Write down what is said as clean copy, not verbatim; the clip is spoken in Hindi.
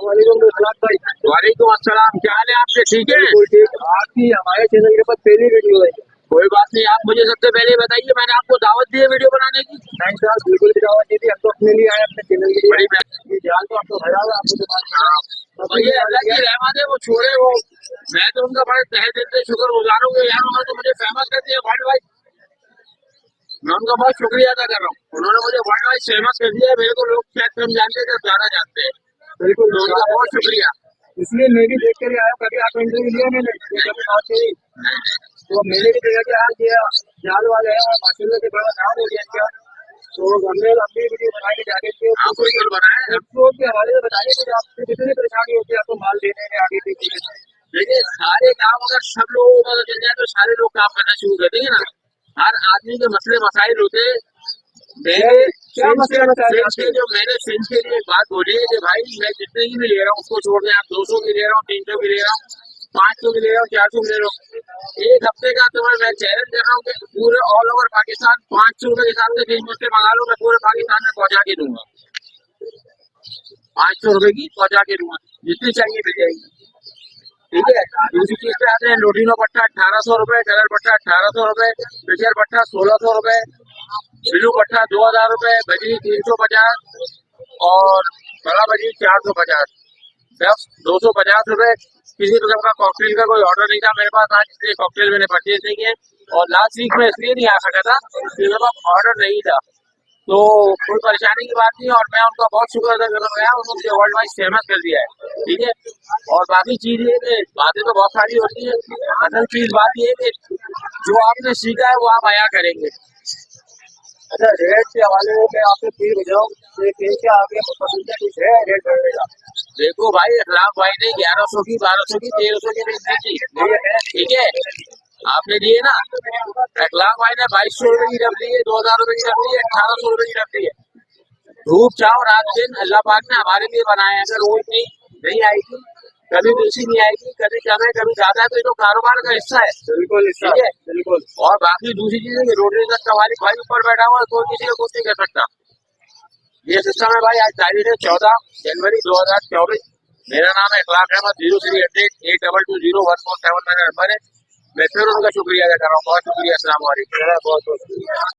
भाई। वालेकुम अस्सलाम, क्या हाल है आपके? ठीक है, बिल्कुल ठीक। आपकी हमारे चैनल के ऊपर पहली वीडियो है। कोई बात नहीं। आप मुझे सबसे पहले बताइए, मैंने आपको दावत दी है वीडियो बनाने की? नहीं सर, बिल्कुल भी दावत नहीं थी। हम तो अपने लिए आए, अपने चैनल के लिए बड़ी आए। ये जान तो आपको भरा हुआ, आपको तो बात हाँ, और अभी ये भी अल्लाह की रहमत है, वो छोड़े वो। मैं तो उनका बड़े तहे दिल से शुक्रगुजार हूँ यार, उन्होंने तो मुझे फेमस कर दिया वर्ल्ड वाइड। मैं उनका बहुत शुक्रिया अदा कर रहा हूँ, उन्होंने मुझे वर्ल्ड वाइड फेमस कर दिया। मेरे को लोग शायद कम जानते थे, ज्यादा जानते हैं, बिल्कुल तो उनका बहुत शुक्रिया। इसलिए मैं भी देख कर आया। कभी आपका इंटरव्यू लिया मैंने, ये कभी बात करी तो मैंने भी देखा कि आज ये जाल वाले हैं, माशाल्लाह से बड़ा नाम हो गया इनका। तो हमने अपनी वीडियो बना के डाले थे। हाँ, बिल्कुल बनाए। एक्सपोर्ट के हवाले से बताइए कुछ, आपसे कितनी परेशानी होती है आपको माल देने में, आगे पीछे में? देखिए, सारे काम अगर सब लोगों को पता चल जाए तो सारे लोग काम करना शुरू कर देंगे ना। हर आदमी के मसले मसाइल होते हैं। मैंने क्या मसला बताया फिंच आपके? के जो मैंने फिंच के लिए एक बात बोली है कि भाई मैं जितने की भी ले रहा हूँ उसको छोड़ दें, आप 200 की ले रहा हूँ, 300 की ले रहा हूँ, 500 की ले रहा हूँ, 400 की ले रहा हूँ, एक हफ्ते का तुम्हें मैं चैलेंज कर रहा हूँ कि पूरे ऑल ओवर पाकिस्तान 500 रुपए के हिसाब से चीज मुझसे मंगा लो, मैं पूरे पाकिस्तान में पहुंचा के दूंगा। 500 रुपए की पहुंचा के दूंगा, जितनी चाहिए मिल जाएगी। ठीक है। दूसरी चीज पे आते हैं, लोटिनो पट्टा 1800 रुपए, कलर पट्टा 1800 रुपए, पिचर पट्टा 1600 रुपए, ब्लू पट्टा 2000 रुपए, बजरी 350 और बड़ा बजरी 450, बस 250 रुपए। किसी किस्म का कॉकटेल का कोई ऑर्डर नहीं था मेरे पास आज, इसलिए कॉकटेल मैंने परचेज नहीं किए। और लास्ट वीक में इसलिए नहीं आ सका था कि मेरे पास ऑर्डर नहीं था, तो कोई परेशानी की बात नहीं। और मैं उनका बहुत शुक्र अदा कर रहा हूँ, उन्होंने मुझे वर्ल्ड वाइड फेमस कर दिया है। ठीक है। और बाकी चीज ये कि बातें तो बहुत सारी होती है, असल चीज बात ये है कि जो आपने सीखा है वो आप आया करेंगे। अच्छा, रेट के हवाले में मैं आपसे फिर बताऊँ, क्या आगे पसंद कुछ है रेट बढ़ने का? देखो भाई, अखलाक भाई ने 1100 की, 1200 की, 1300 की रेट दी थी। ठीक है, आपने दिए ना। अखलाक भाई ने 2200 रुपए की रख दी है, 2000 रुपए की रख दी है, 1800 रुपए की रख दी है। धूप छाव रात दिन अल्लाह पाक ने हमारे लिए बनाया है। अगर वो इतनी नहीं आएगी, कभी बेसी नहीं आएगी, कभी कम है कभी ज्यादा है, तो ये तो कारोबार का हिस्सा है। बिल्कुल ठीक है। बिल्कुल। और बाकी दूसरी चीज है कि रोटरी तक का मालिक भाई ऊपर बैठा हुआ है, कोई किसी को कुछ नहीं कर सकता। ये सिस्टम है भाई। आज तारीख है 14 जनवरी 2024। मेरा नाम है इखलाक अहमद। 038882201471 मेरा नंबर है। मैं फिर उनका शुक्रिया अदा कर रहा हूँ, बहुत शुक्रिया। अस्सलाम वालेकुम। बहुत बहुत